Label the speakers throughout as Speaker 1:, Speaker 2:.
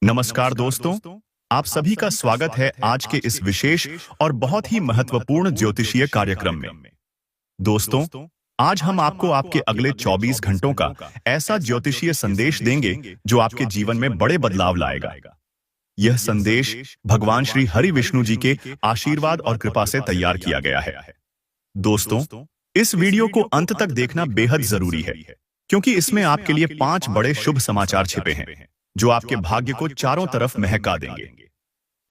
Speaker 1: नमस्कार दोस्तों, आप सभी का स्वागत है आज के इस विशेष और बहुत ही महत्वपूर्ण ज्योतिषीय कार्यक्रम में। दोस्तों, आज हम आपको आपके अगले 24 घंटों का ऐसा ज्योतिषीय संदेश देंगे जो आपके जीवन में बड़े बदलाव लाएगा। यह संदेश भगवान श्री हरि विष्णु जी के आशीर्वाद और कृपा से तैयार किया गया है। दोस्तों, इस वीडियो को अंत तक देखना बेहद जरूरी है, क्योंकि इसमें आपके लिए 5 बड़े शुभ समाचार छिपे हैं जो आपके भाग्य को चारों तरफ महका देंगे।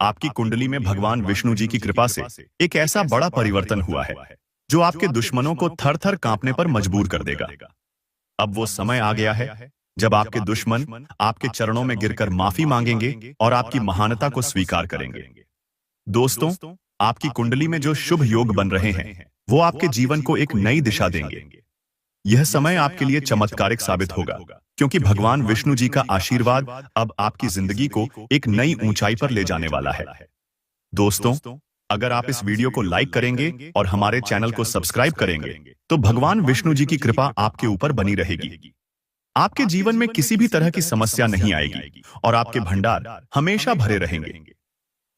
Speaker 1: आपकी कुंडली में भगवान विष्णु जी की कृपा से एक ऐसा बड़ा परिवर्तन हुआ है जो आपके दुश्मनों को थर-थर कांपने पर मजबूर कर देगा। अब वो समय आ गया है जब आपके दुश्मन आपके चरणों में गिरकर माफी मांगेंगे और आपकी महानता को स्वीकार करेंगे। दोस्तों, आपकी कुंडली में जो शुभ योग बन रहे हैं वो आपके जीवन को एक नई दिशा देंगे। यह समय आपके लिए चमत्कारिक साबित होगा, क्योंकि भगवान विष्णु जी का आशीर्वाद अब आपकी जिंदगी को एक नई ऊंचाई पर ले जाने वाला है। दोस्तों, अगर आप इस वीडियो को लाइक करेंगे और हमारे चैनल को सब्सक्राइब करेंगे तो भगवान विष्णु जी की कृपा आपके ऊपर बनी रहेगी। आपके जीवन में किसी भी तरह की समस्या नहीं आएगी और आपके भंडार हमेशा भरे रहेंगे।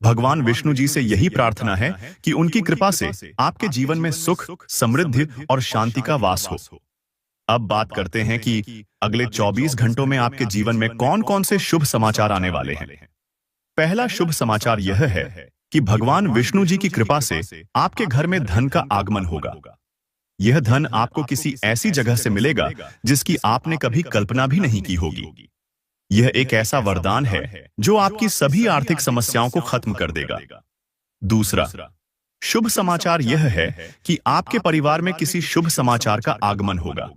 Speaker 1: भगवान विष्णु जी से यही प्रार्थना है कि उनकी कृपा से आपके जीवन में सुख, समृद्धि और शांति का वास हो। अब बात करते हैं कि अगले 24 घंटों में आपके जीवन में कौन-कौन से शुभ समाचार आने वाले हैं। पहला शुभ समाचार यह है कि भगवान विष्णु जी की कृपा से आपके घर में धन का आगमन होगा। यह धन आपको किसी ऐसी जगह से मिलेगा जिसकी आपने कभी कल्पना भी नहीं की होगी। यह एक ऐसा वरदान है जो आपकी सभी आर्थिक समस्याओं को खत्म कर देगा। दूसरा शुभ समाचार यह है कि आपके परिवार में किसी शुभ समाचार का आगमन होगा।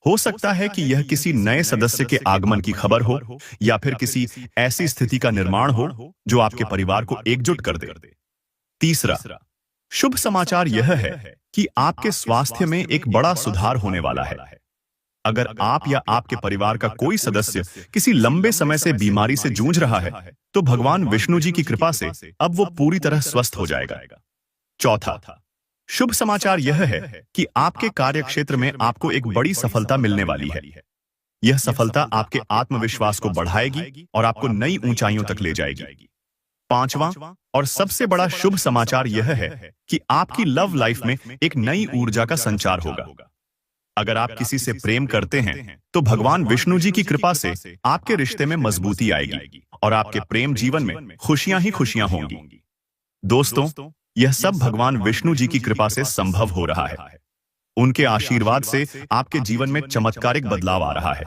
Speaker 1: हो सकता है कि यह किसी नए सदस्य के आगमन की खबर हो या फिर किसी ऐसी स्थिति का निर्माण हो जो आपके परिवार को एकजुट कर दे। तीसरा शुभ समाचार यह है कि आपके स्वास्थ्य में एक बड़ा सुधार होने वाला है। अगर आप या आपके परिवार का कोई सदस्य किसी लंबे समय से बीमारी से जूझ रहा है तो भगवान विष्णु जी की कृपा से अब वो पूरी तरह स्वस्थ हो जाएगा। चौथा शुभ समाचार यह है कि आपके कार्यक्षेत्र में आपको एक बड़ी सफलता मिलने वाली है। यह सफलता आपके आत्मविश्वास को बढ़ाएगी और आपको नई ऊंचाइयों तक ले जाएगी। पांचवां और सबसे बड़ा शुभ समाचार यह है कि आपकी लव लाइफ में एक नई ऊर्जा का संचार होगा। अगर आप किसी से प्रेम करते हैं तो भगवान विष्णु जी की कृपा से आपके रिश्ते में मजबूती आएगी और आपके प्रेम जीवन में खुशियां ही खुशियां होंगी। दोस्तों, यह सब भगवान विष्णु जी की कृपा से संभव हो रहा है। उनके आशीर्वाद से आपके जीवन में चमत्कारिक बदलाव आ रहा है।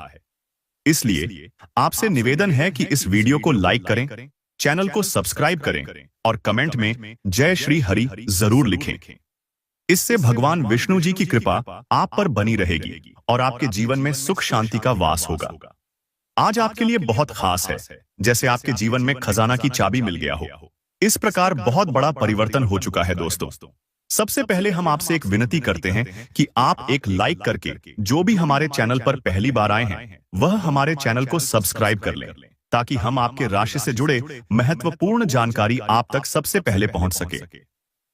Speaker 1: इसलिए आपसे निवेदन है कि इस वीडियो को लाइक करें, चैनल को सब्सक्राइब करें और कमेंट में जय श्री हरि जरूर लिखें। इससे भगवान विष्णु जी की कृपा आप पर बनी रहेगी और आपके जीवन में सुख शांति का वास होगा। आज आपके लिए बहुत खास है, जैसे आपके जीवन में खजाना की चाबी मिल गया हो। इस प्रकार बहुत बड़ा परिवर्तन हो चुका है। दोस्तों, सबसे पहले हम आपसे एक विनती करते हैं कि आप एक लाइक करके जो भी हमारे चैनल पर पहली बार आए हैं वह हमारे चैनल को सब्सक्राइब कर लें, ताकि हम आपके राशि से जुड़े महत्वपूर्ण जानकारी आप तक सबसे पहले पहुंच सके।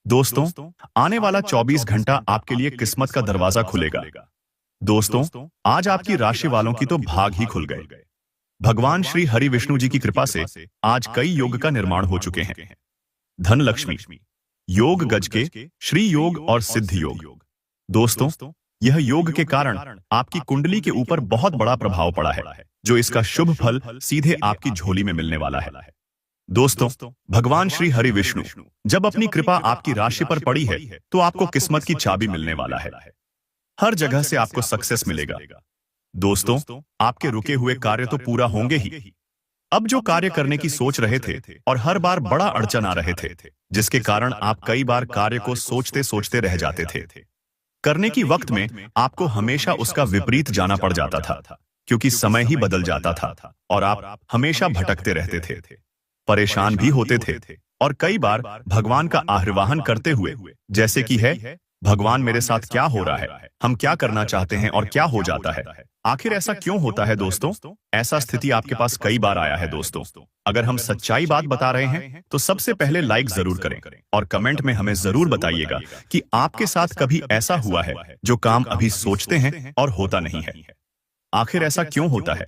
Speaker 1: दोस्तों, आने वाला 24 घंटा आपके लिए किस्मत का दरवाजा खुलेगा। दोस्तों, आज आपकी राशि वालों की तो भाग ही खुल गए। भगवान श्री हरि विष्णु जी की कृपा से आज कई योग का निर्माण हो चुके हैं। धन लक्ष्मी योग, गज के श्री योग और सिद्ध योग। दोस्तों, यह योग के कारण आपकी कुंडली के ऊपर बहुत बड़ा प्रभाव पड़ा है, जो इसका शुभ फल सीधे आपकी झोली में मिलने वाला है। दोस्तों, भगवान श्री हरि विष्णु जब अपनी कृपा आपकी राशि पर पड़ी है तो आपको किस्मत की चाबी मिलने वाला है। हर जगह से आपको सक्सेस मिलेगा। दोस्तों, आपके रुके हुए कार्य तो पूरा होंगे ही। अब जो कार्य करने की सोच रहे थे और हर बार बड़ा अड़चन आ रहे थे, जिसके कारण आप कई बार कार्य को सोचते सोचते रह जाते थे, करने की वक्त में आपको हमेशा उसका विपरीत जाना पड़ जाता था, क्योंकि समय ही बदल जाता था और आप हमेशा भटकते रहते थे, परेशान भी होते थे और कई बार भगवान का आह्वान करते हुए, जैसे कि है भगवान मेरे साथ क्या हो रहा है, हम क्या करना चाहते हैं और क्या हो जाता है, आखिर ऐसा क्यों होता है। दोस्तों, ऐसा स्थिति आपके पास कई बार आया है। दोस्तों, अगर हम सच्चाई बात बता रहे हैं तो सबसे पहले लाइक जरूर करें और कमेंट में हमें जरूर बताइएगा कि आपके साथ कभी ऐसा हुआ है जो काम अभी सोचते हैं और होता नहीं है। आखिर ऐसा क्यों होता है?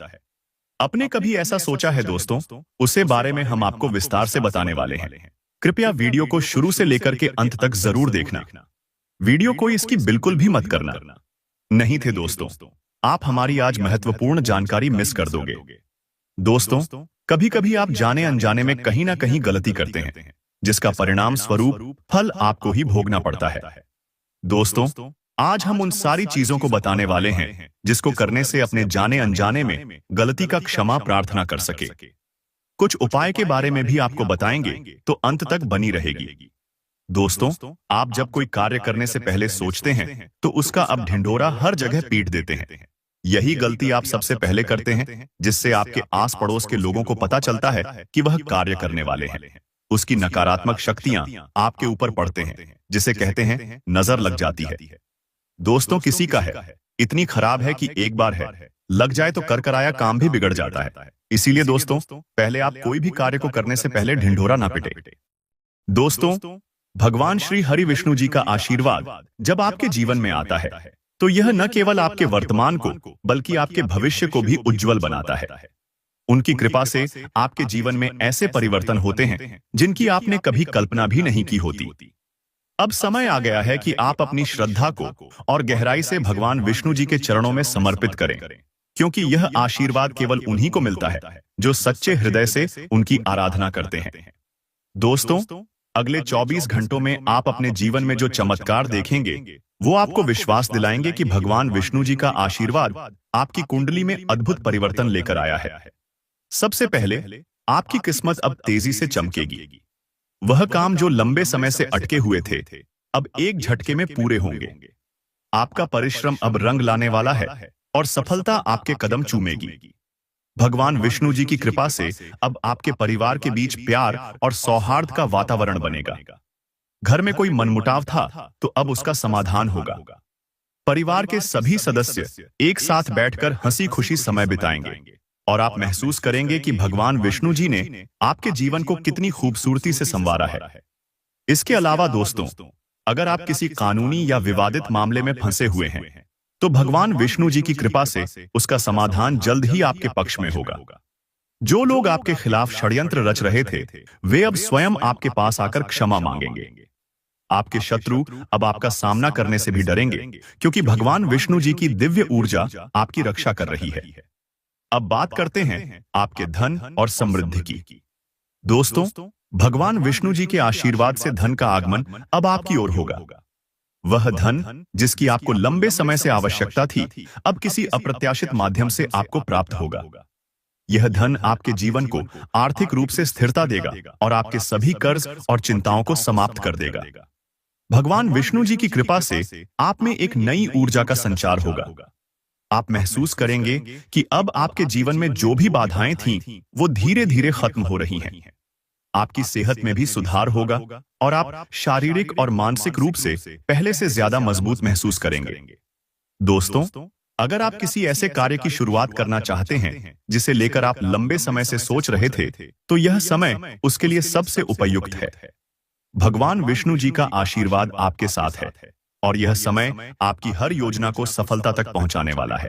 Speaker 1: अपने कभी ऐसा सोचा है दोस्तों? उसे बारे में हम आपको विस्तार से बताने वाले हैं। कृपया वीडियो को शुरू से लेकर के अंत तक जरूर देखना। वीडियो को इसकी बिल्कुल भी मत करना। नहीं थे दोस्तों, आप हमारी आज महत्वपूर्ण जानकारी मिस कर दोगे। दोस्तों, कभी कभी आप जाने अनजाने में कहीं ना कहीं गलती करते हैं, जिसका परिणाम स्वरूप फल आपको ही भोगना पड़ता है। दोस्तों, आज हम उन सारी चीजों को बताने वाले हैं जिसको करने से अपने जाने अनजाने में गलती का क्षमा प्रार्थना कर सके। कुछ उपाय के बारे में भी आपको बताएंगे, तो अंत तक बनी रहेगी। दोस्तों, आप जब कोई कार्य करने से पहले सोचते हैं तो उसका अब ढिंढोरा हर जगह पीट देते हैं। यही गलती आप सबसे पहले करते हैं, जिससे आपके आस पड़ोस के लोगों को पता चलता है कि वह कार्य करने वाले हैं। उसकी नकारात्मक शक्तियां आपके ऊपर पड़ते हैं, जिसे कहते हैं नजर लग जाती है। दोस्तों, किसी का है इतनी खराब है कि एक बार है लग जाए तो कर कराया काम भी बिगड़ जाता है। इसीलिए दोस्तों, पहले आप कोई भी कार्य को करने से पहले ढिंढोरा ना पिटे। दोस्तों, भगवान श्री हरि विष्णु जी का आशीर्वाद जब आपके जीवन में आता है तो यह न केवल आपके वर्तमान को बल्कि आपके भविष्य को भी उज्जवल बनाता है। उनकी कृपा से आपके जीवन में ऐसे परिवर्तन होते हैं जिनकी आपने कभी कल्पना भी नहीं की होती। अब समय आ गया है कि आप अपनी श्रद्धा को और गहराई से भगवान विष्णु जी के चरणों में समर्पित करें, क्योंकि यह आशीर्वाद केवल उन्हीं को मिलता है जो सच्चे हृदय से उनकी आराधना करते हैं। दोस्तों, अगले 24 घंटों में आप अपने जीवन में जो चमत्कार देखेंगे वो आपको विश्वास दिलाएंगे कि भगवान विष्णु जी का आशीर्वाद आपकी कुंडली में अद्भुत परिवर्तन लेकर आया है। सबसे पहले, आपकी किस्मत अब तेजी से चमकेगी। वह काम जो लंबे समय से अटके हुए थे अब एक झटके में पूरे होंगे। आपका परिश्रम अब रंग लाने वाला है और सफलता आपके कदम चूमेगी। भगवान विष्णु जी की कृपा से अब आपके परिवार के बीच प्यार और सौहार्द का वातावरण बनेगा। घर में कोई मनमुटाव था तो अब उसका समाधान होगा। परिवार के सभी सदस्य एक साथ बैठकर हंसी खुशी समय बिताएंगे और आप महसूस करेंगे कि भगवान विष्णु जी ने आपके जीवन को कितनी खूबसूरती से संवारा है। इसके अलावा दोस्तों, अगर आप किसी कानूनी या विवादित मामले में फंसे हुए हैं तो भगवान विष्णु जी की कृपा से उसका समाधान जल्द ही आपके पक्ष में होगा। जो लोग आपके खिलाफ षड्यंत्र रच रहे थे वे अब स्वयं आपके पास आकर क्षमा मांगेंगे। आपके शत्रु अब आपका सामना करने से भी डरेंगे, क्योंकि भगवान विष्णु जी की दिव्य ऊर्जा आपकी रक्षा कर रही है। अब बात करते हैं आपके धन और समृद्धि की। दोस्तों, भगवान विष्णु जी के आशीर्वाद से धन का आगमन अब आपकी ओर होगा। वह धन जिसकी आपको लंबे समय से आवश्यकता थी अब किसी अप्रत्याशित माध्यम से आपको प्राप्त होगा। यह धन आपके जीवन को आर्थिक रूप से स्थिरता देगा और आपके सभी कर्ज और चिंताओं को समाप्त कर देगा। भगवान विष्णु जी की कृपा से आप में एक नई ऊर्जा का संचार होगा। आप महसूस करेंगे कि अब आपके जीवन में जो भी बाधाएं थीं, वो धीरे धीरे खत्म हो रही हैं। आपकी सेहत में भी सुधार होगा और आप शारीरिक और मानसिक रूप से पहले से ज्यादा मजबूत महसूस करेंगे। दोस्तों, अगर आप किसी ऐसे कार्य की शुरुआत करना चाहते हैं जिसे लेकर आप लंबे समय से सोच रहे थे, तो यह समय उसके लिए सबसे उपयुक्त है। भगवान विष्णु जी का आशीर्वाद आपके साथ है और यह समय आपकी हर योजना को सफलता तक पहुंचाने वाला है।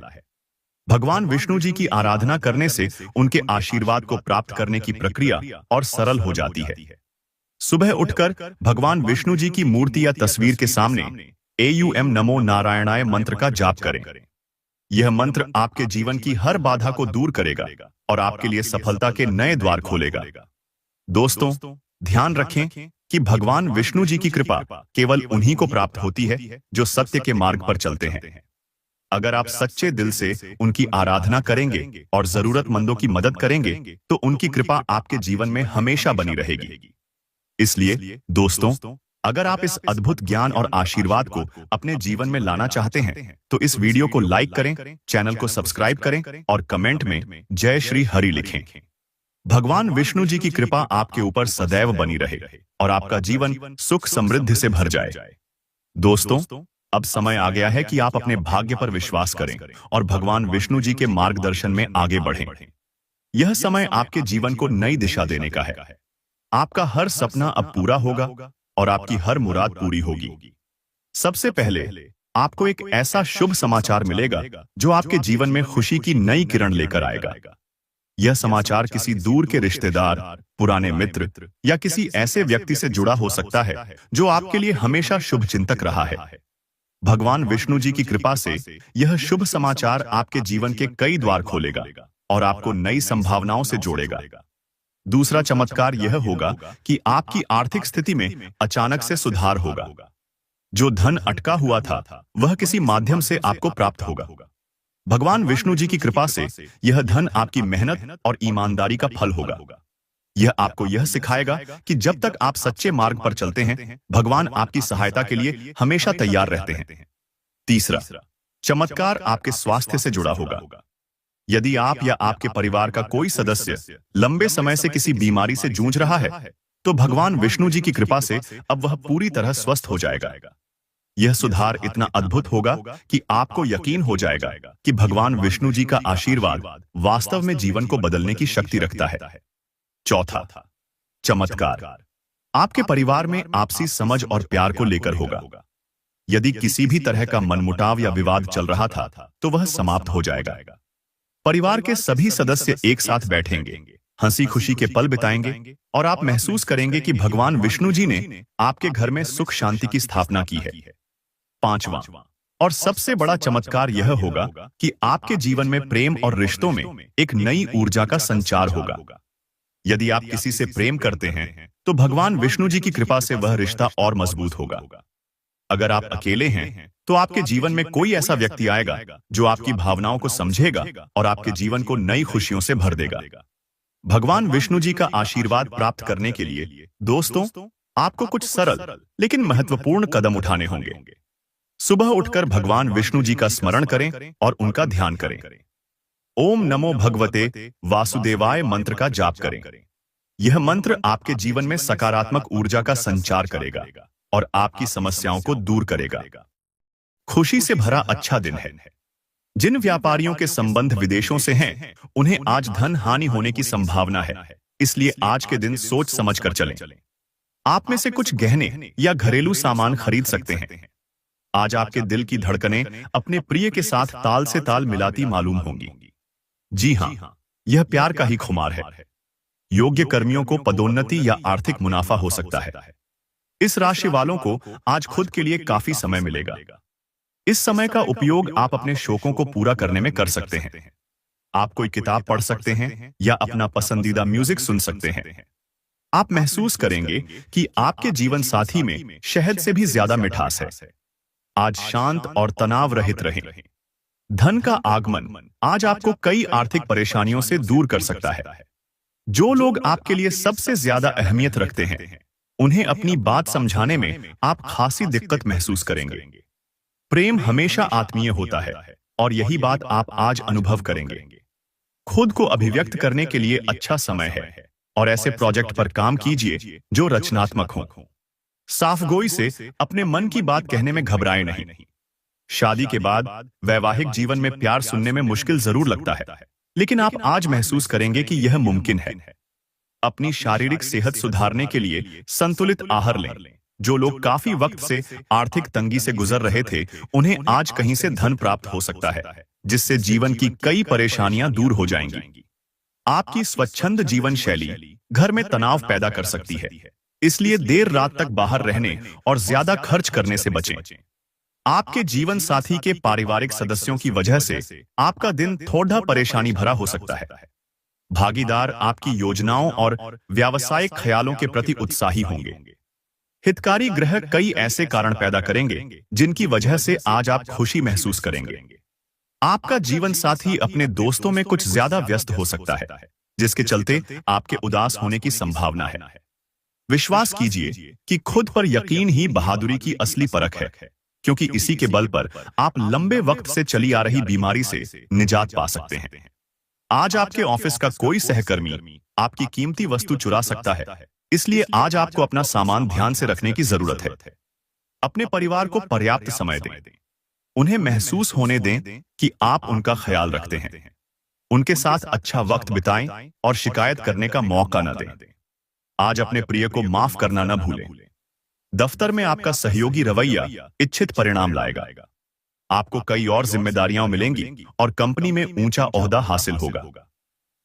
Speaker 1: भगवान विष्णु जी की आराधना करने से उनके आशीर्वाद को प्राप्त करने की प्रक्रिया और सरल हो जाती है। सुबह उठकर भगवान विष्णु जी की मूर्ति या तस्वीर के सामने AUM नमो नारायणाय मंत्र का जाप करें। यह मंत्र आपके जीवन की हर बाधा को दूर करेगा और आपके लिए सफलता के नए द्वार खोलेगा। दोस्तों, ध्यान रखें कि भगवान विष्णु जी की कृपा केवल उन्हीं को प्राप्त होती है जो सत्य के मार्ग पर चलते हैं। अगर आप सच्चे दिल से उनकी आराधना करेंगे और जरूरतमंदों की मदद करेंगे तो उनकी कृपा आपके जीवन में हमेशा बनी रहेगी। इसलिए दोस्तों, अगर आप इस अद्भुत ज्ञान और आशीर्वाद को अपने जीवन में लाना चाहते हैं तो इस वीडियो को लाइक करें, चैनल को सब्सक्राइब करें और कमेंट में जय श्री हरि लिखें। भगवान विष्णु जी की कृपा आपके ऊपर सदैव बनी रहे और आपका जीवन सुख समृद्धि से भर जाए। दोस्तों, अब समय आ गया है कि आप अपने भाग्य पर विश्वास करें और भगवान विष्णु जी के मार्गदर्शन में आगे बढ़ें। यह समय आपके जीवन को नई दिशा देने का है। आपका हर सपना अब पूरा होगा और आपकी हर मुराद पूरी होगी। सबसे पहले आपको एक ऐसा शुभ समाचार मिलेगा जो आपके जीवन में खुशी की नई किरण लेकर आएगा। यह समाचार किसी दूर के रिश्तेदार, पुराने मित्र या किसी ऐसे व्यक्ति से जुड़ा हो सकता है जो आपके लिए हमेशा शुभ चिंतक रहा है। भगवान विष्णु जी की कृपा से यह शुभ समाचार आपके जीवन के कई द्वार खोलेगा और आपको नई संभावनाओं से जोड़ेगा। दूसरा चमत्कार यह होगा कि आपकी आर्थिक स्थिति में अचानक से सुधार होगा। जो धन अटका हुआ था वह किसी माध्यम से आपको प्राप्त होगा। भगवान विष्णु जी की कृपा से यह धन आपकी मेहनत और ईमानदारी का फल होगा। यह आपको यह सिखाएगा कि जब तक आप सच्चे मार्ग पर चलते हैं, भगवान आपकी सहायता के लिए हमेशा तैयार रहते हैं। तीसरा चमत्कार आपके स्वास्थ्य से जुड़ा होगा। यदि आप या आपके परिवार का कोई सदस्य लंबे समय से किसी बीमारी से जूझ रहा है, तो भगवान विष्णु जी की कृपा से अब वह पूरी तरह स्वस्थ हो जाएगा। यह सुधार इतना अद्भुत होगा कि आपको यकीन हो जाएगा कि भगवान विष्णु जी का आशीर्वाद वास्तव में जीवन को बदलने की शक्ति रखता है। चौथा चमत्कार आपके परिवार में आपसी समझ और प्यार को लेकर होगा। यदि किसी भी तरह का मनमुटाव या विवाद चल रहा था, तो वह समाप्त हो जाएगा। परिवार के सभी सदस्य एक साथ बैठेंगे, हंसी खुशी के पल बिताएंगे और आप महसूस करेंगे कि भगवान विष्णु जी ने आपके घर में सुख शांति की स्थापना की है। पांचवां और सबसे बड़ा चमत्कार यह होगा कि आपके जीवन में प्रेम और रिश्तों में एक नई ऊर्जा का संचार होगा। यदि आप किसी से प्रेम करते हैं, तो भगवान विष्णु जी की कृपा से वह रिश्ता और मजबूत होगा। अगर आप अकेले हैं, तो आपके जीवन में कोई ऐसा व्यक्ति आएगा जो आपकी भावनाओं को समझेगा और आपके जीवन को नई खुशियों से भर देगा। भगवान विष्णु जी का आशीर्वाद प्राप्त करने के लिए दोस्तों, आपको कुछ सरल लेकिन महत्वपूर्ण कदम उठाने होंगे। सुबह उठकर भगवान विष्णु जी का स्मरण करें और उनका ध्यान करें। ओम नमो भगवते वासुदेवाय मंत्र का जाप करें। यह मंत्र आपके जीवन में सकारात्मक ऊर्जा का संचार करेगा और आपकी समस्याओं को दूर करेगा। खुशी से भरा अच्छा दिन है। जिन व्यापारियों के संबंध विदेशों से हैं, उन्हें आज धन हानि होने की संभावना है, इसलिए आज के दिन सोच समझ कर चलें। आप में से कुछ गहने या घरेलू सामान खरीद सकते हैं। आज आपके दिल की धड़कनें अपने प्रिय के साथ ताल से ताल मिलाती मालूम होंगी। जी हां, यह प्यार का ही खुमार है। योग्य कर्मियों को पदोन्नति या आर्थिक मुनाफा हो सकता है। इस राशि वालों को आज खुद के लिए काफी समय मिलेगा। इस समय का उपयोग आप अपने शौकों को पूरा करने में कर सकते हैं। आप कोई किताब पढ़ सकते हैं या अपना पसंदीदा म्यूजिक सुन सकते हैं। आप महसूस करेंगे कि आपके जीवन साथी में शहद से भी ज्यादा मिठास है। आज शांत और तनाव रहित रहें। धन का आगमन आज आपको कई आर्थिक परेशानियों से दूर कर सकता है। जो लोग आपके लिए सबसे ज्यादा अहमियत रखते हैं, उन्हें अपनी बात समझाने में आप खासी दिक्कत महसूस करेंगे। प्रेम हमेशा आत्मीय होता है और यही बात आप आज अनुभव करेंगे। खुद को अभिव्यक्त करने के लिए अच्छा समय है और ऐसे प्रोजेक्ट पर काम कीजिए जो रचनात्मक हो। साफगोई से अपने मन की बात कहने में घबराएं नहीं। शादी के बाद वैवाहिक जीवन में प्यार सुनने में मुश्किल जरूर लगता है, लेकिन आप आज महसूस करेंगे कि यह मुमकिन है। अपनी शारीरिक सेहत सुधारने के लिए संतुलित आहार लें। जो लोग काफी वक्त से आर्थिक तंगी से गुजर रहे थे, उन्हें आज कहीं से धन प्राप्त हो सकता है, जिससे जीवन की कई परेशानियां दूर हो जाएंगी। आपकी स्वच्छंद जीवन शैली घर में तनाव पैदा कर सकती है, इसलिए देर रात तक बाहर रहने और ज्यादा खर्च करने से बचें। आपके जीवन साथी के पारिवारिक सदस्यों की वजह से आपका दिन थोड़ा परेशानी भरा हो सकता है। भागीदार आपकी योजनाओं और व्यावसायिक ख्यालों के प्रति उत्साही होंगे। हितकारी ग्रह कई ऐसे कारण पैदा करेंगे जिनकी वजह से आज आप खुशी महसूस करेंगे। आपका जीवन साथी अपने दोस्तों में कुछ ज्यादा व्यस्त हो सकता है, जिसके चलते आपके उदास होने की संभावना है। विश्वास कीजिए कि खुद पर यकीन ही बहादुरी की असली परख है, क्योंकि इसी के बल पर आप लंबे वक्त से चली आ रही बीमारी से निजात पा सकते हैं। आज आपके ऑफिस का कोई सहकर्मी आपकी कीमती वस्तु चुरा सकता है, इसलिए आज आपको अपना सामान ध्यान से रखने की जरूरत है। अपने परिवार को पर्याप्त समय दें। उन्हें महसूस होने दें कि आप उनका ख्याल रखते हैं। उनके साथ अच्छा वक्त बिताएं और शिकायत करने का मौका न दें। आज अपने प्रिय को माफ करना न भूलें। दफ्तर में आपका सहयोगी रवैया इच्छित परिणाम लाएगा। आपको कई और जिम्मेदारियां मिलेंगी और कंपनी में ऊंचा ओहदा हासिल होगा।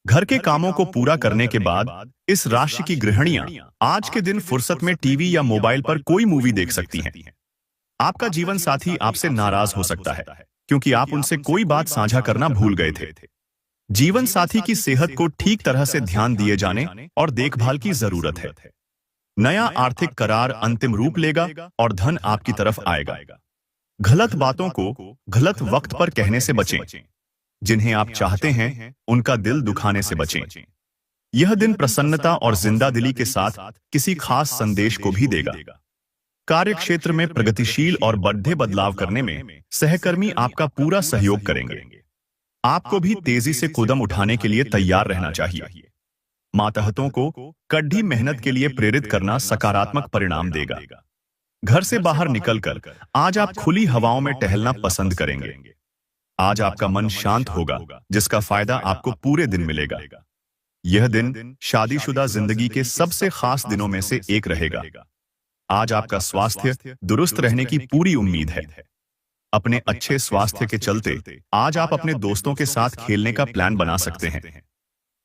Speaker 1: घर के कामों को पूरा करने के बाद इस राशि की गृहिणियां आज के दिन फुर्सत में टीवी या मोबाइल पर कोई मूवी देख सकती हैं। आपका जीवन साथी आपसे नाराज हो सकता है क्योंकि आप उनसे कोई बात साझा करना भूल गए थे। जीवन साथी की सेहत को ठीक तरह से ध्यान दिए जाने और देखभाल की जरूरत है। नया आर्थिक करार अंतिम रूप लेगा और धन आपकी तरफ आएगा। गलत बातों को गलत वक्त पर कहने से बचें। जिन्हें आप चाहते हैं उनका दिल दुखाने से बचें। यह दिन प्रसन्नता और जिंदादिली के साथ किसी खास संदेश को भी देगा। कार्य क्षेत्र में प्रगतिशील और बढ़ते बदलाव करने में सहकर्मी आपका पूरा सहयोग करेंगे। आपको भी तेजी से कदम उठाने के लिए तैयार रहना चाहिए। मातहतों को कड़ी मेहनत के लिए प्रेरित करना सकारात्मक परिणाम देगा। घर से बाहर निकलकर आज आप खुली हवाओं में टहलना पसंद करेंगे। आज आपका मन शांत होगा, जिसका फायदा आपको पूरे दिन मिलेगा। यह दिन शादीशुदा जिंदगी के सबसे खास दिनों में से एक रहेगा। आज आपका स्वास्थ्य दुरुस्त रहने की पूरी उम्मीद है। अपने अच्छे स्वास्थ्य के चलते आज आप अपने दोस्तों के साथ खेलने का प्लान बना सकते हैं।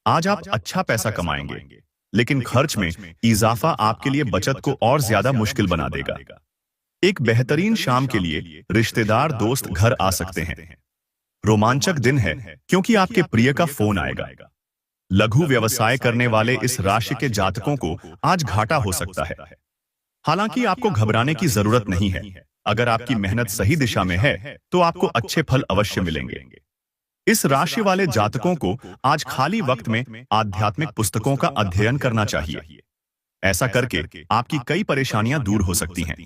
Speaker 1: आज आप अच्छा पैसा कमाएंगे, लेकिन खर्च में इजाफा आपके लिए बचत को और ज्यादा मुश्किल बना देगा। एक बेहतरीन शाम के लिए रिश्तेदार दोस्त घर आ सकते हैं। रोमांचक दिन है क्योंकि आपके प्रिय का फोन आएगा। लघु व्यवसाय करने वाले इस राशि के जातकों को आज घाटा हो सकता है। हालांकि आपको घबराने की जरूरत नहीं है। अगर आपकी मेहनत सही दिशा में है तो आपको अच्छे फल अवश्य मिलेंगे। इस राशि वाले जातकों को आज खाली वक्त में आध्यात्मिक पुस्तकों का अध्ययन करना चाहिए। ऐसा करके आपकी कई परेशानियां दूर हो सकती हैं।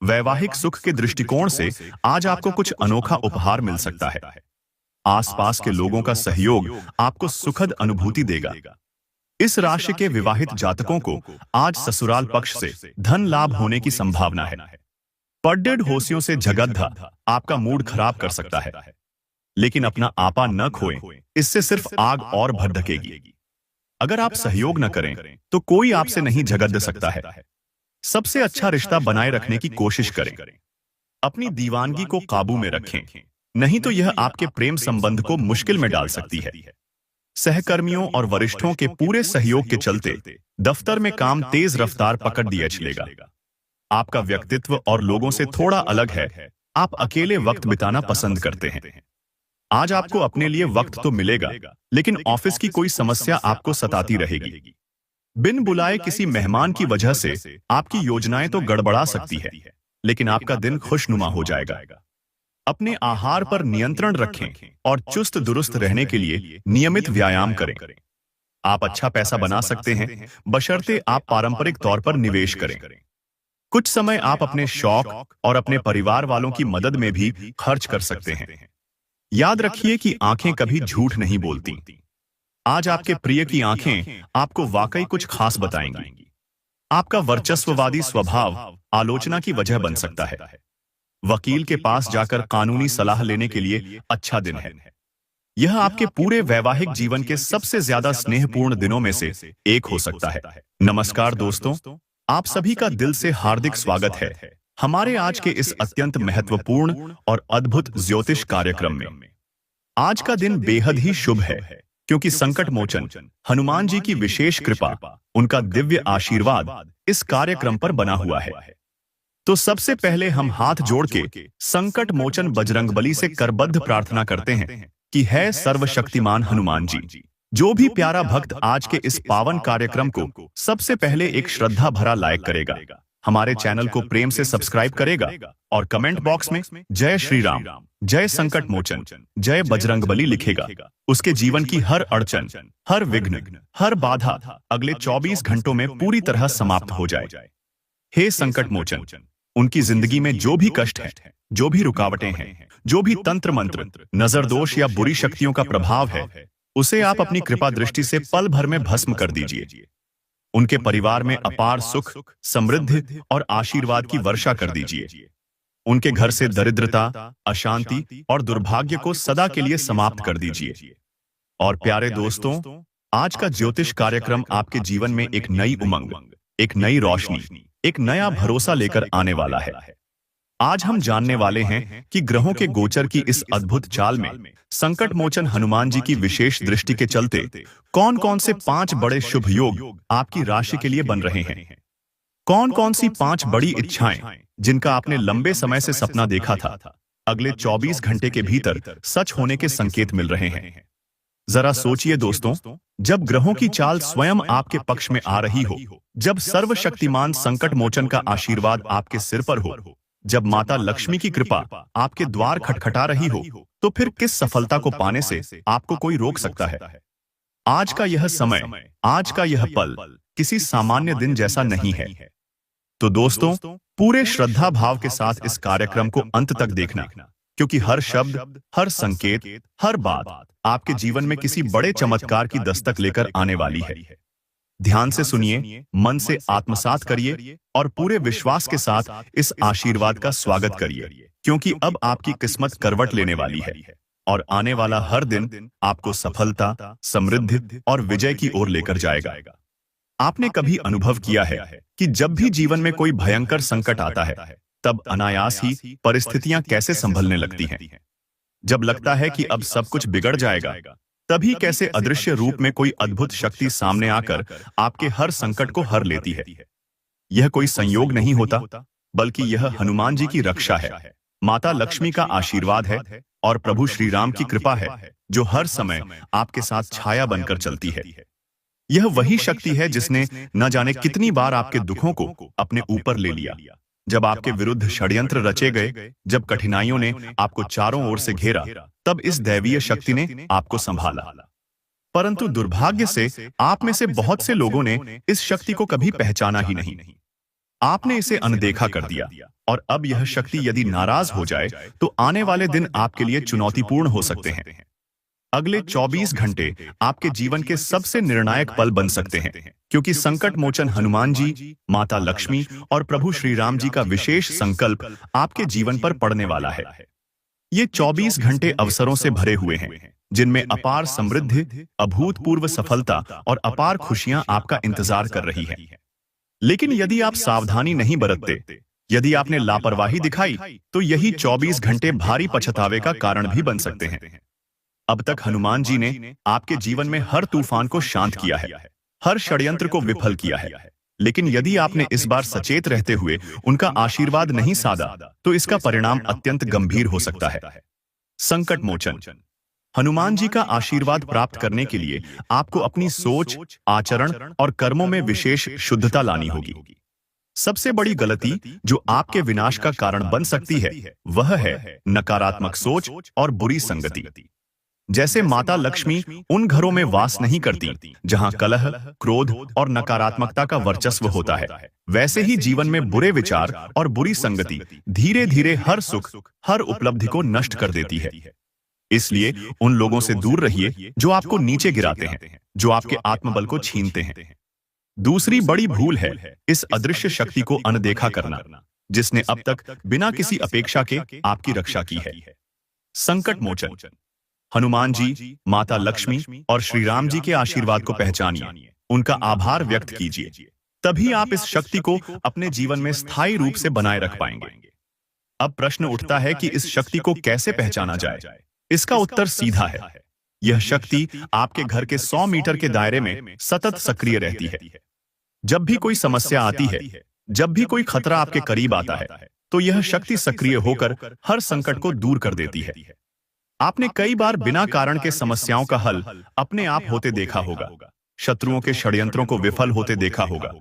Speaker 1: वैवाहिक सुख के दृष्टिकोण से आज आपको कुछ अनोखा उपहार मिल सकता है। आसपास के लोगों का सहयोग आपको सुखद अनुभूति देगा। इस राशि के विवाहित जातकों को आज ससुराल पक्ष से धन लाभ होने की संभावना है। पढ़ेड़ होशियों से झगड़ा आपका मूड खराब कर सकता है, लेकिन अपना आपा न खोएं, इससे सिर्फ आग और भड़केगी। अगर आप सहयोग न करें तो कोई आपसे नहीं झगड़ सकता है। सबसे अच्छा रिश्ता बनाए रखने की कोशिश करें। अपनी दीवानगी को काबू में रखें, नहीं तो यह आपके प्रेम संबंध को मुश्किल में डाल सकती है। सहकर्मियों और वरिष्ठों के पूरे सहयोग के चलते दफ्तर में काम तेज रफ्तार पकड़ दिया चलेगा। आपका व्यक्तित्व और लोगों से थोड़ा अलग है। आप अकेले वक्त बिताना पसंद करते हैं। आज आपको अपने लिए वक्त तो मिलेगा, लेकिन ऑफिस की कोई समस्या आपको सताती रहेगी। बिन बुलाए किसी मेहमान की वजह से आपकी योजनाएं तो गड़बड़ा सकती है, लेकिन आपका दिन खुशनुमा हो जाएगा। अपने आहार पर नियंत्रण रखें और चुस्त दुरुस्त रहने के लिए नियमित व्यायाम करें। आप अच्छा पैसा बना सकते हैं, बशर्ते आप पारंपरिक तौर पर निवेश करें। कुछ समय आप अपने शौक और अपने परिवार वालों की मदद में भी खर्च कर सकते हैं। याद रखिए कि आंखें कभी झूठ नहीं बोलती। आज आपके प्रिय की आंखें आपको वाकई कुछ खास बताएंगी। आपका वर्चस्ववादी स्वभाव आलोचना की वजह बन सकता है। वकील के पास जाकर कानूनी सलाह लेने के लिए अच्छा दिन है। यह आपके पूरे वैवाहिक जीवन के सबसे ज्यादा स्नेहपूर्ण दिनों में से एक हो सकता है। नमस्कार दोस्तों, आप सभी का दिल से हार्दिक स्वागत है हमारे आज के इस अत्यंत महत्वपूर्ण और अद्भुत ज्योतिष कार्यक्रम में। आज का दिन बेहद ही शुभ है क्योंकि संकट मोचन हनुमान जी की विशेष कृपा, उनका दिव्य आशीर्वाद इस कार्यक्रम पर बना हुआ है। तो सबसे पहले हम हाथ जोड़ के संकट मोचन बजरंगबली से करबद्ध प्रार्थना करते हैं कि है सर्वशक्तिमान हनुमान जी। जो भी प्यारा भक्त आज के इस पावन कार्यक्रम को सबसे पहले एक श्रद्धा भरा लाइक करेगा, हमारे चैनल को प्रेम से सब्सक्राइब करेगा और कमेंट बॉक्स में जय श्री राम, जय संकट मोचन, जय बजरंगबली लिखेगा, उसके जीवन की हर अड़चन, हर विघ्न, हर बाधा अगले 24 घंटों में पूरी तरह समाप्त हो जाए। हे संकट मोचन, उनकी जिंदगी में जो भी कष्ट है, जो भी रुकावटें हैं, जो भी तंत्र मंत्र, नजर दोष या बुरी शक्तियों का प्रभाव है, उसे आप अपनी कृपा दृष्टि से पल भर में भस्म कर दीजिए। उनके परिवार में अपार सुख, समृद्धि और आशीर्वाद की वर्षा कर दीजिए। उनके घर से दरिद्रता, अशांति और दुर्भाग्य को सदा के लिए समाप्त कर दीजिए। और प्यारे दोस्तों, आज का ज्योतिष कार्यक्रम आपके जीवन में एक नई उमंग, एक नई रोशनी, एक नया भरोसा लेकर आने वाला है। आज हम जानने वाले हैं कि ग्रहों के गोचर की इस अद्भुत चाल में संकट मोचन हनुमान जी की विशेष दृष्टि के चलते कौन कौन से 5 बड़े शुभ योग आपकी राशि के लिए बन रहे हैं। कौन कौन सी 5 बड़ी इच्छाएं जिनका आपने लंबे समय से सपना देखा था, अगले 24 घंटे के भीतर सच होने के संकेत मिल रहे हैं। जरा सोचिए दोस्तों, जब ग्रहों की चाल स्वयं आपके पक्ष में आ रही हो, जब सर्वशक्तिमान संकट मोचन का आशीर्वाद आपके सिर पर हो, जब माता लक्ष्मी की कृपा आपके द्वार खटखटा रही हो, तो फिर किस सफलता को पाने से आपको कोई रोक सकता है। आज का यह समय, आज का यह पल किसी सामान्य दिन जैसा नहीं है। तो दोस्तों, पूरे श्रद्धा भाव के साथ इस कार्यक्रम को अंत तक देखना, क्योंकि हर शब्द, हर संकेत, हर बात आपके जीवन में किसी बड़े चमत्कार की दस्तक लेकर आने वाली है। ध्यान से सुनिए, मन से आत्मसात करिए और पूरे विश्वास के साथ इस आशीर्वाद का स्वागत करिए, क्योंकि अब आपकी किस्मत करवट लेने वाली है और आने वाला हर दिन आपको सफलता, समृद्धि और विजय की ओर लेकर जाएगा। आपने कभी अनुभव किया है कि जब भी जीवन में कोई भयंकर संकट आता है, तब अनायास ही परिस्थितियां कैसे संभलने लगती हैं। जब लगता है कि अब सब कुछ बिगड़ जाएगा, तभी कैसे अदृश्य रूप में कोई अद्भुत शक्ति सामने आकर आपके हर संकट को हर लेती है। यह कोई संयोग नहीं होता, बल्कि यह हनुमान जी की रक्षा है, माता लक्ष्मी का आशीर्वाद है और प्रभु श्री राम की कृपा है, जो हर समय आपके साथ छाया बनकर चलती है। यह वही शक्ति है जिसने न जाने कितनी बार आपके दुखों को अपने ऊपर ले लिया, जब आपके विरुद्ध षड्यंत्र रचे गए, जब कठिनाइयों ने आपको चारों ओर से घेरा, तब इस दैवीय शक्ति ने आपको संभाला। परंतु दुर्भाग्य से आप में से बहुत से लोगों ने इस शक्ति को कभी पहचाना ही नहीं। आपने इसे अनदेखा कर दिया और अब यह शक्ति यदि नाराज हो जाए, तो आने वाले दिन आपके लिए चुनौतीपूर्ण हो सकते हैं। अगले 24 घंटे आपके जीवन के सबसे निर्णायक पल बन सकते हैं, क्योंकि संकट मोचन हनुमान जी, माता लक्ष्मी और प्रभु श्री राम जी का विशेष संकल्प आपके जीवन पर पड़ने वाला है। ये 24 घंटे अवसरों से भरे हुए हैं, जिनमें अपार समृद्धि, अभूतपूर्व सफलता और अपार खुशियां आपका इंतजार कर रही हैं। लेकिन यदि आप सावधानी नहीं बरतते, यदि आपने लापरवाही दिखाई, तो यही 24 घंटे भारी पछतावे का कारण भी बन सकते हैं। अब तक हनुमान जी ने आपके जीवन में हर तूफान को शांत किया है, हर षड्यंत्र को विफल किया है, लेकिन यदि आपने इस बार सचेत रहते हुए उनका आशीर्वाद नहीं साधा, तो इसका परिणाम अत्यंत गंभीर हो सकता है। संकट मोचन हनुमान जी का आशीर्वाद प्राप्त करने के लिए आपको अपनी सोच, आचरण और कर्मों में विशेष शुद्धता लानी होगी। सबसे बड़ी गलती जो आपके विनाश का कारण बन सकती है, वह है नकारात्मक सोच और बुरी संगति। जैसे माता लक्ष्मी उन घरों में वास नहीं करती जहां कलह, क्रोध और नकारात्मकता का वर्चस्व होता है, वैसे ही जीवन में बुरे विचार और बुरी संगति धीरे धीरे हर सुख, हर उपलब्धि को नष्ट कर देती है। इसलिए उन लोगों से दूर रहिए जो आपको नीचे गिराते हैं, जो आपके आत्मबल को छीनते हैं। दूसरी बड़ी भूल है इस अदृश्य शक्ति को अनदेखा करना, जिसने अब तक बिना किसी अपेक्षा के आपकी रक्षा की है। संकट मोचन हनुमान जी, माता लक्ष्मी और श्री राम जी के आशीर्वाद को पहचानिए, उनका आभार व्यक्त कीजिए, तभी आप इस शक्ति को अपने जीवन में स्थायी रूप से बनाए रख पाएंगे। अब प्रश्न उठता है कि इस शक्ति को कैसे पहचाना जाए। इसका उत्तर सीधा है, यह शक्ति आपके घर के 100 मीटर के दायरे में सतत सक्रिय रहती है। जब भी कोई समस्या आती है, जब भी कोई खतरा आपके करीब आता है, तो यह शक्ति सक्रिय होकर हर संकट को दूर कर देती है। आपने कई बार बिना कारण के समस्याओं का हल अपने आप होते देखा होगा, शत्रुओं के षड्यंत्रों को विफल होते देखा होगा।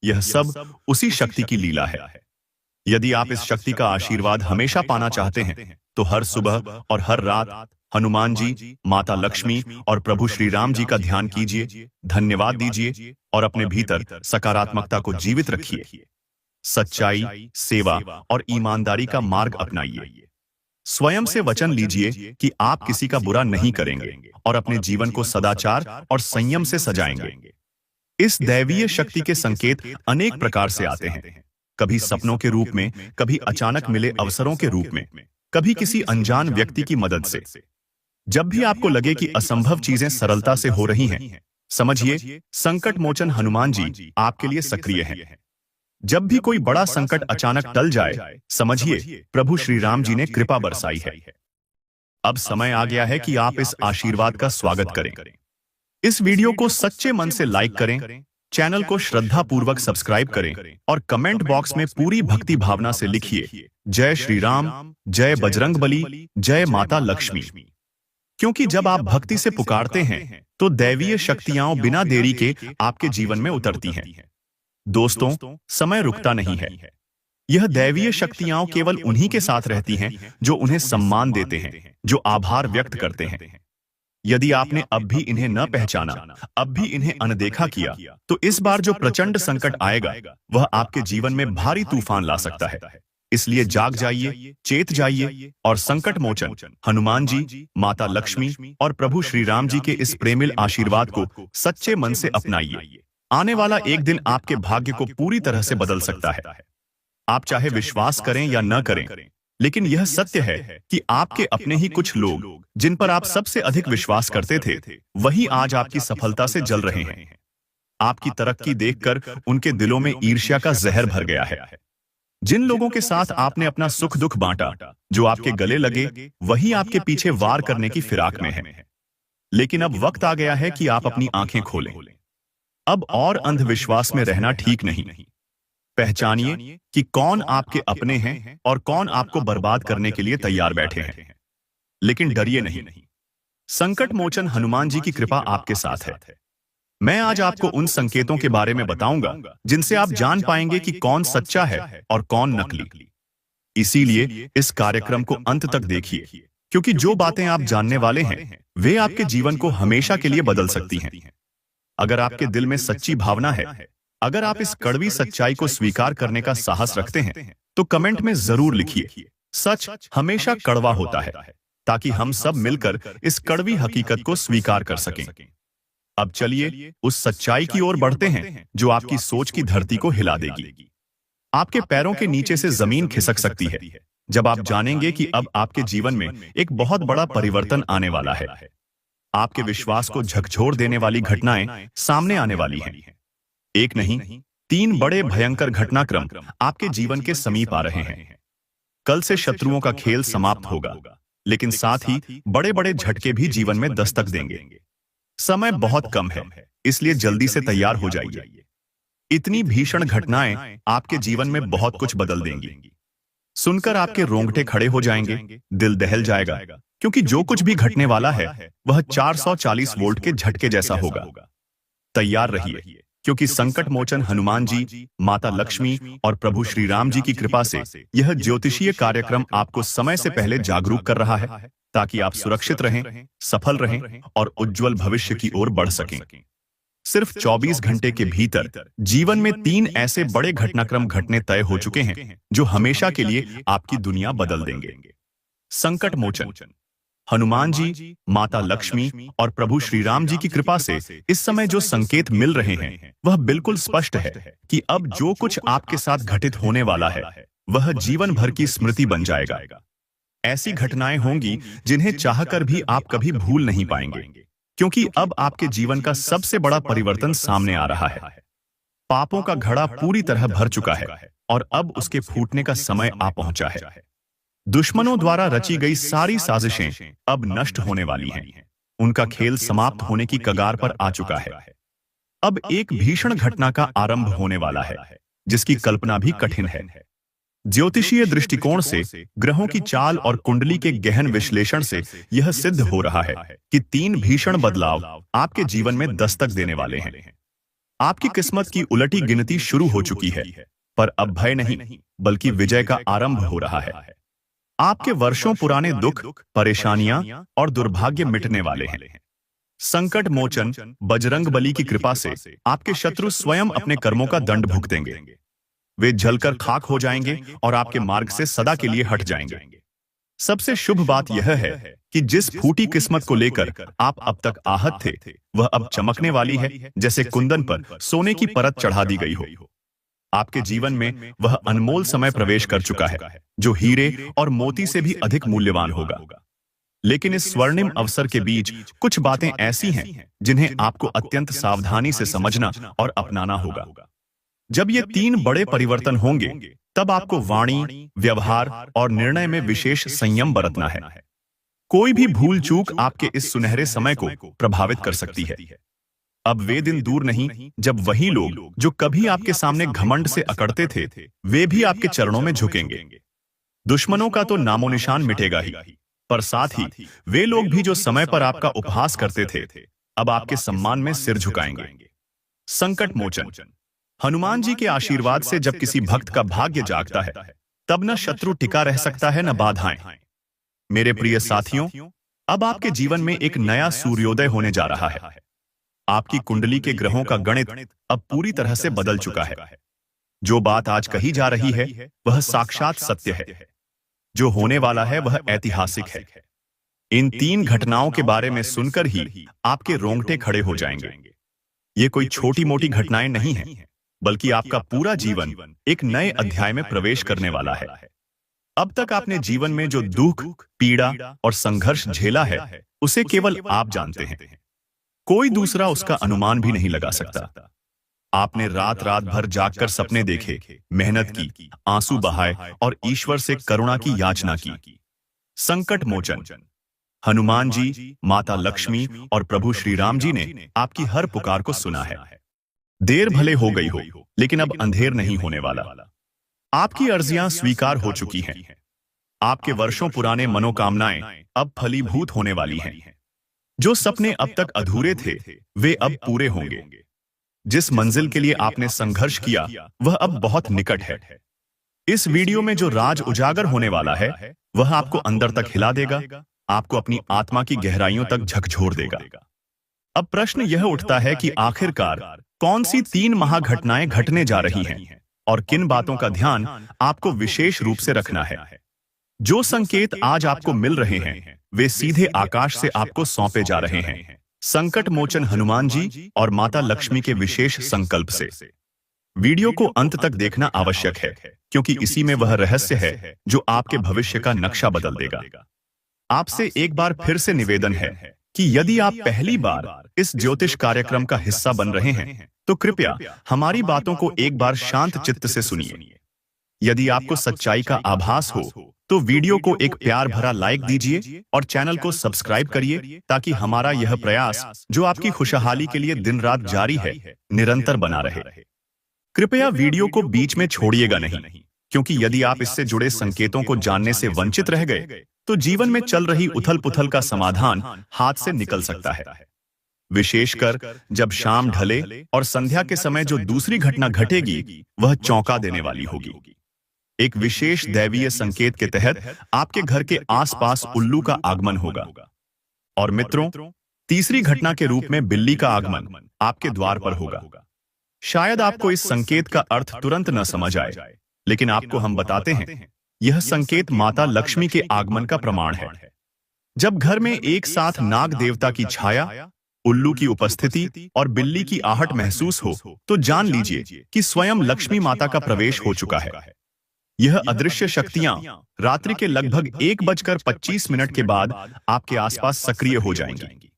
Speaker 1: यह सब उसी शक्ति की लीला है। यदि आप इस शक्ति का आशीर्वाद हमेशा पाना चाहते हैं, तो हर सुबह और हर रात हनुमान जी, माता लक्ष्मी और प्रभु श्री राम जी का ध्यान कीजिए, धन्यवाद दीजिए और अपने भीतर सकारात्मकता को जीवित रखिए। सच्चाई, सेवा और ईमानदारी का मार्ग अपनाइए। स्वयं से वचन लीजिए कि आप किसी का बुरा नहीं करेंगे और अपने जीवन को सदाचार और संयम से सजाएंगे। इस दैवीय शक्ति के संकेत अनेक प्रकार से आते हैं, कभी सपनों के रूप में, कभी अचानक मिले अवसरों के रूप में, कभी किसी अनजान व्यक्ति की मदद से। जब भी आपको लगे कि असंभव चीजें सरलता से हो रही हैं, समझिए संकट मोचन हनुमान जी आपके लिए सक्रिय हैं। जब भी कोई बड़ा संकट अचानक टल जाए, समझिए प्रभु श्री राम जी ने कृपा बरसाई है। अब समय आ गया है कि आप इस आशीर्वाद का स्वागत करें। इस वीडियो को सच्चे मन से लाइक करें, चैनल को श्रद्धा पूर्वक सब्सक्राइब करें और कमेंट बॉक्स में पूरी भक्ति भावना से लिखिए, जय श्री राम, जय बजरंगबली, जय माता लक्ष्मी। क्योंकि जब आप भक्ति से पुकारते हैं तो दैवीय शक्तियां बिना देरी के आपके जीवन में उतरती हैं। दोस्तों, समय रुकता नहीं है। यह दैवीय शक्तियां केवल उन्हीं के साथ रहती हैं जो उन्हें सम्मान देते हैं, जो आभार व्यक्त करते हैं। यदि आपने अब भी इन्हें न पहचाना, अब भी इन्हें अनदेखा किया, तो इस बार जो प्रचंड संकट आएगा वह आपके जीवन में भारी तूफान ला सकता है। इसलिए जाग जाइए, चेत जाइए और संकट मोचन हनुमान जी, माता लक्ष्मी और प्रभु श्री राम जी के इस प्रेमिल आशीर्वाद को सच्चे मन से अपनाइए। आने वाला एक दिन आपके भाग्य को पूरी तरह से बदल सकता है। आप चाहे विश्वास करें या न करें, लेकिन यह सत्य है कि आपके अपने ही कुछ लोग जिन पर आप सबसे अधिक विश्वास करते थे, वही आज आपकी सफलता से जल रहे हैं। आपकी तरक्की देखकर उनके दिलों में ईर्ष्या का जहर भर गया है। जिन लोगों के साथ आपने अपना सुख दुख बांटा, जो आपके गले लगे, वही आपके पीछे वार करने की फिराक में है। लेकिन अब वक्त आ गया है कि आप अपनी आंखें खोलें। अब और अंधविश्वास में रहना ठीक नहीं। पहचानिए कि कौन आपके अपने हैं और कौन आपको बर्बाद करने के लिए तैयार बैठे हैं। लेकिन डरिए नहीं, संकट मोचन हनुमान जी की कृपा आपके साथ है। मैं आज आपको उन संकेतों के बारे में बताऊंगा जिनसे आप जान पाएंगे कि कौन सच्चा है और कौन नकली। इसीलिए इस कार्यक्रम को अंत तक देखिए, क्योंकि जो बातें आप जानने वाले हैं वे आपके जीवन को हमेशा के लिए बदल सकती हैं। अगर आपके दिल में सच्ची भावना है, अगर आप इस कड़वी सच्चाई को स्वीकार करने का साहस रखते हैं, तो कमेंट में जरूर लिखिए, सच हमेशा कड़वा होता है, ताकि हम सब मिलकर इस कड़वी हकीकत को स्वीकार कर सकें। अब चलिए उस सच्चाई की ओर बढ़ते हैं जो आपकी सोच की धरती को हिला देगी। आपके पैरों के नीचे से जमीन खिसक सकती है जब आप जानेंगे कि अब आपके जीवन में एक बहुत बड़ा परिवर्तन आने वाला है। आपके विश्वास को झकझोर देने वाली घटनाएं सामने आने वाली हैं। एक नहीं, 3 बड़े भयंकर घटनाक्रम आपके जीवन के समीप आ रहे हैं। कल से शत्रुओं का खेल समाप्त होगा, लेकिन साथ ही बड़े बड़े झटके भी जीवन में दस्तक देंगे। समय बहुत कम है, इसलिए जल्दी से तैयार हो जाइए। इतनी भीषण घटनाएं आपके जीवन में बहुत कुछ बदल देंगी। सुनकर आपके रोंगटे खड़े हो जाएंगे, दिल दहल जाएगा, क्योंकि जो कुछ भी घटने वाला है वह 440 वोल्ट के झटके जैसा होगा। तैयार रहिए, क्योंकि संकट मोचन हनुमान जी, माता लक्ष्मी और प्रभु श्री राम जी की कृपा से यह ज्योतिषीय कार्यक्रम आपको समय से पहले जागरूक कर रहा है, ताकि आप सुरक्षित रहें, सफल रहें और उज्जवल भविष्य की ओर बढ़ सकें। सिर्फ 24 घंटे के भीतर जीवन में 3 ऐसे बड़े घटनाक्रम घटने तय हो चुके हैं जो हमेशा के लिए आपकी दुनिया बदल देंगे। संकट मोचन हनुमान जी, माता लक्ष्मी और प्रभु श्री राम जी की कृपा से इस समय जो संकेत मिल रहे हैं वह बिल्कुल स्पष्ट है कि अब जो कुछ आपके साथ घटित होने वाला है वह जीवन भर की स्मृति बन जाएगा। ऐसी घटनाएं होंगी जिन्हें चाहकर भी आप कभी भूल नहीं पाएंगे, क्योंकि अब आपके जीवन का सबसे बड़ा परिवर्तन सामने आ रहा है। पापों का घड़ा पूरी तरह भर चुका है और अब उसके फूटने का समय आ पहुंचा है। दुश्मनों द्वारा रची गई सारी साजिशें अब नष्ट होने वाली हैं। उनका खेल समाप्त होने की कगार पर आ चुका है। अब एक भीषण घटना का आरंभ होने वाला है, जिसकी कल्पना भी कठिन है। ज्योतिषीय दृष्टिकोण से ग्रहों की चाल और कुंडली के गहन विश्लेषण से यह सिद्ध हो रहा है कि 3 भीषण बदलाव आपके जीवन में दस्तक देने वाले हैं। आपकी किस्मत की उलटी गिनती शुरू हो चुकी है, पर अब भय नहीं, बल्कि विजय का आरंभ हो रहा है। आपके वर्षों पुराने दुख, परेशानियां और दुर्भाग्य मिटने वाले हैं। संकट मोचन बजरंगबली की कृपा से आपके शत्रु स्वयं अपने कर्मों का दंड भुगतेंगे। वे जलकर खाक हो जाएंगे और आपके मार्ग से सदा के लिए हट जाएंगे। सबसे शुभ बात यह है कि जिस फूटी किस्मत को लेकर आप अब तक आहत थे, वह अब चमकने वाली है, जैसे कुंदन पर सोने की परत चढ़ा दी गई हो। आपके जीवन में वह अनमोल समय प्रवेश कर चुका है, जो हीरे और मोती से भी अधिक मूल्यवान होगा। लेकिन इस स्वर्णिम अवसर के बीच कुछ बातें ऐसी हैं जिन्हें आपको अत्यंत सावधानी से समझना और अपनाना होगा। जब ये तीन बड़े परिवर्तन होंगे तब आपको वाणी, व्यवहार और निर्णय में विशेष संयम बरतना है। कोई भी भूल चूक आपके इस सुनहरे समय को प्रभावित कर सकती है। अब वे दिन दूर नहीं जब वही लोग जो कभी आपके सामने घमंड से अकड़ते थे, वे भी आपके चरणों में झुकेंगे। दुश्मनों का तो नामो निशान मिटेगा ही, पर साथ ही वे लोग भी जो समय पर आपका उपहास करते थे, अब आपके सम्मान में सिर झुकाएंगे। संकट मोचन। हनुमान जी के आशीर्वाद से जब किसी भक्त का भाग्य जागता है, तब न शत्रु टिका रह सकता है न बाधाएं। मेरे प्रिय साथियों, अब आपके जीवन में एक नया सूर्योदय होने जा रहा है। आपकी कुंडली के ग्रहों का गणित अब पूरी तरह से बदल चुका है। जो बात आज कही जा रही है वह साक्षात सत्य है। जो होने वाला है वह ऐतिहासिक है। इन तीन घटनाओं के बारे में सुनकर ही आपके रोंगटे खड़े हो जाएंगे। ये कोई छोटी मोटी घटनाएं नहीं हैं, बल्कि आपका पूरा जीवन एक नए अध्याय में प्रवेश करने वाला है। अब तक आपने जीवन में जो दुख, पीड़ा और संघर्ष झेला है, उसे केवल आप जानते हैं। कोई दूसरा उसका अनुमान भी नहीं लगा सकता। आपने रात रात भर जागकर सपने देखे, मेहनत की, आंसू बहाए और ईश्वर से करुणा की याचना की। संकट मोचन। हनुमान जी, माता लक्ष्मी और प्रभु श्री राम जी ने आपकी हर पुकार को सुना है। देर भले हो गई हो, लेकिन अब अंधेर नहीं होने वाला। आपकी अर्जियां स्वीकार हो चुकी हैं। आपके वर्षों पुराने मनोकामनाएं अब फलीभूत होने वाली हैं। जो सपने अब तक अधूरे थे, वे अब पूरे होंगे। जिस मंजिल के लिए आपने संघर्ष किया, वह अब बहुत निकट है। इस वीडियो में जो राज उजागर होने वाला है, वह आपको अंदर तक हिला देगा, आपको अपनी आत्मा की गहराइयों तक झकझोर देगा। अब प्रश्न यह उठता है कि आखिरकार कौन सी तीन महाघटनाएं घटने जा रही हैं और किन बातों का ध्यान आपको विशेष रूप से रखना है। जो संकेत आज आपको मिल रहे हैं, वे सीधे आकाश से आपको सौंपे जा रहे हैं, संकट मोचन हनुमान जी और माता लक्ष्मी के विशेष संकल्प से। वीडियो को अंत तक देखना आवश्यक है, क्योंकि इसी में वह रहस्य है जो आपके भविष्य का नक्शा बदल देगा। आपसे एक बार फिर से निवेदन है कि यदि आप पहली बार इस ज्योतिष कार्यक्रम का हिस्सा बन रहे हैं, तो कृपया हमारी बातों को एक बार शांत चित्त से सुनिए। यदि आपको सच्चाई का आभास हो, तो वीडियो को एक प्यार भरा लाइक दीजिए और चैनल को सब्सक्राइब करिए, ताकि हमारा यह प्रयास, जो आपकी खुशहाली के लिए दिन रात जारी है, निरंतर बना रहे। कृपया वीडियो को बीच में छोड़िएगा नहीं, क्योंकि यदि आप इससे जुड़े संकेतों को जानने से वंचित रह गए, तो जीवन में चल रही उथल पुथल का समाधान हाथ से निकल सकता है। विशेषकर जब शाम ढले और संध्या के समय जो दूसरी घटना घटेगी, वह चौंका देने वाली होगी। एक विशेष दैवीय संकेत के तहत आपके घर के आसपास उल्लू का आगमन होगा। और मित्रों, तीसरी घटना के रूप में बिल्ली का आगमन आपके द्वार पर होगा। शायद आपको इस संकेत का अर्थ तुरंत न समझ आए, लेकिन आपको हम बताते हैं, यह संकेत माता लक्ष्मी के आगमन का प्रमाण है। जब घर में एक साथ नाग देवता की छाया, उल्लू की उपस्थिति और बिल्ली की आहट महसूस हो, तो जान लीजिए कि स्वयं लक्ष्मी माता का प्रवेश हो चुका है। यह अदृश्य शक्तियां रात्रि के लगभग 1:25 के बाद आपके आसपास सक्रिय हो जाएंगी।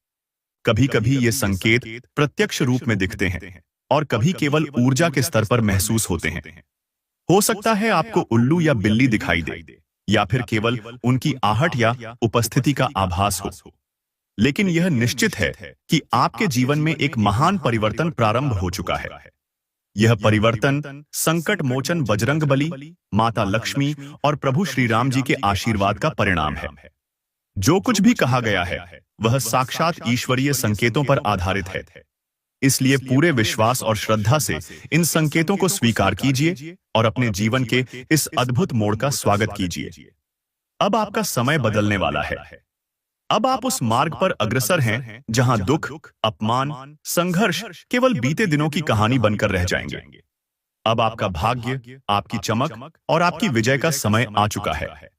Speaker 1: कभी कभी ये संकेत प्रत्यक्ष रूप में दिखते हैं और कभी केवल ऊर्जा के स्तर पर महसूस होते हैं। हो सकता है आपको उल्लू या बिल्ली दिखाई दे, या फिर केवल उनकी आहट या उपस्थिति का आभास हो। लेकिन यह निश्चित है कि आपके जीवन में एक महान परिवर्तन प्रारंभ हो चुका है। यह परिवर्तन संकट मोचन बजरंगबली, माता लक्ष्मी और प्रभु श्री राम जी के आशीर्वाद का परिणाम है। जो कुछ भी कहा गया है, वह साक्षात ईश्वरीय संकेतों पर आधारित है। इसलिए पूरे विश्वास और श्रद्धा से इन संकेतों को स्वीकार कीजिए और अपने जीवन के इस अद्भुत मोड़ का स्वागत कीजिए। अब आपका समय बदलने वाला है। अब आप उस मार्ग पर अग्रसर हैं जहां दुख, अपमान, संघर्ष केवल बीते दिनों की कहानी बनकर रह जाएंगे। अब आपका भाग्य, आपकी चमक और आपकी विजय का समय आ चुका है।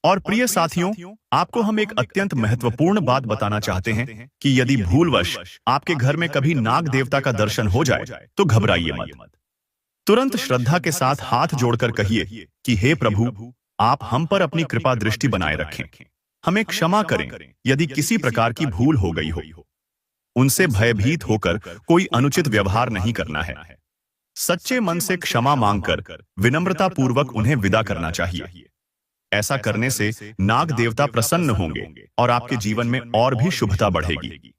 Speaker 1: और प्रिय साथियों, आपको हम एक अत्यंत महत्वपूर्ण बात बताना चाहते हैं कि यदि भूलवश आपके घर में कभी नाग देवता का दर्शन हो जाए, तो घबराइए मत। तुरंत श्रद्धा के साथ हाथ जोड़कर कहिए कि हे प्रभु, आप हम पर अपनी कृपा दृष्टि बनाए रखें। हमें क्षमा करें यदि किसी प्रकार की भूल हो गई हो। उनसे भयभीत होकर कोई अनुचित व्यवहार नहीं करना है। सच्चे मन से क्षमा मांगकर विनम्रता पूर्वक उन्हें विदा करना चाहिए। ऐसा करने से नाग देवता प्रसन्न होंगे और आपके जीवन में और भी शुभता बढ़ेगी।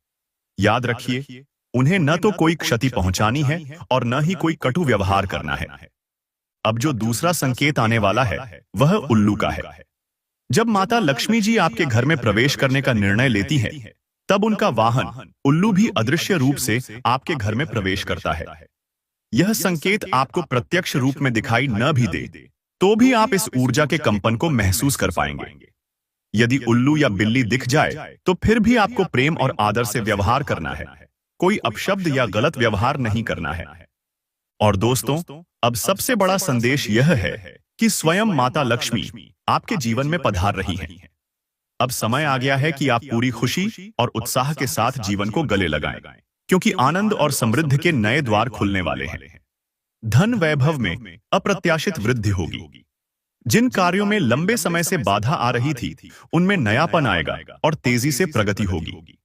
Speaker 1: याद रखिए, उन्हें न तो कोई क्षति पहुंचानी है और न ही कोई कटु व्यवहार करना है। अब जो दूसरा संकेत आने वाला है वह उल्लू का है। जब माता लक्ष्मी जी आपके घर में प्रवेश करने का निर्णय लेती है, तब उनका वाहन उल्लू भी अदृश्य रूप से आपके घर में प्रवेश करता है। यह संकेत आपको प्रत्यक्ष रूप में दिखाई न भी दे, तो भी आप इस ऊर्जा के कंपन को महसूस कर पाएंगे। यदि उल्लू या बिल्ली दिख जाए, तो फिर भी आपको प्रेम और आदर से व्यवहार करना है, कोई अपशब्द या गलत व्यवहार नहीं करना है। और दोस्तों, अब सबसे बड़ा संदेश यह है कि स्वयं माता लक्ष्मी आपके जीवन में पधार रही हैं। अब समय आ गया है कि आप पूरी खुशी और उत्साह के साथ जीवन को गले लगाएं, क्योंकि आनंद और समृद्धि के नए द्वार खुलने वाले हैं। धन वैभव में अप्रत्याशित वृद्धि होगी। जिन कार्यों में लंबे समय से बाधा आ रही थी, उनमें नयापन आएगा और तेजी से प्रगति होगी।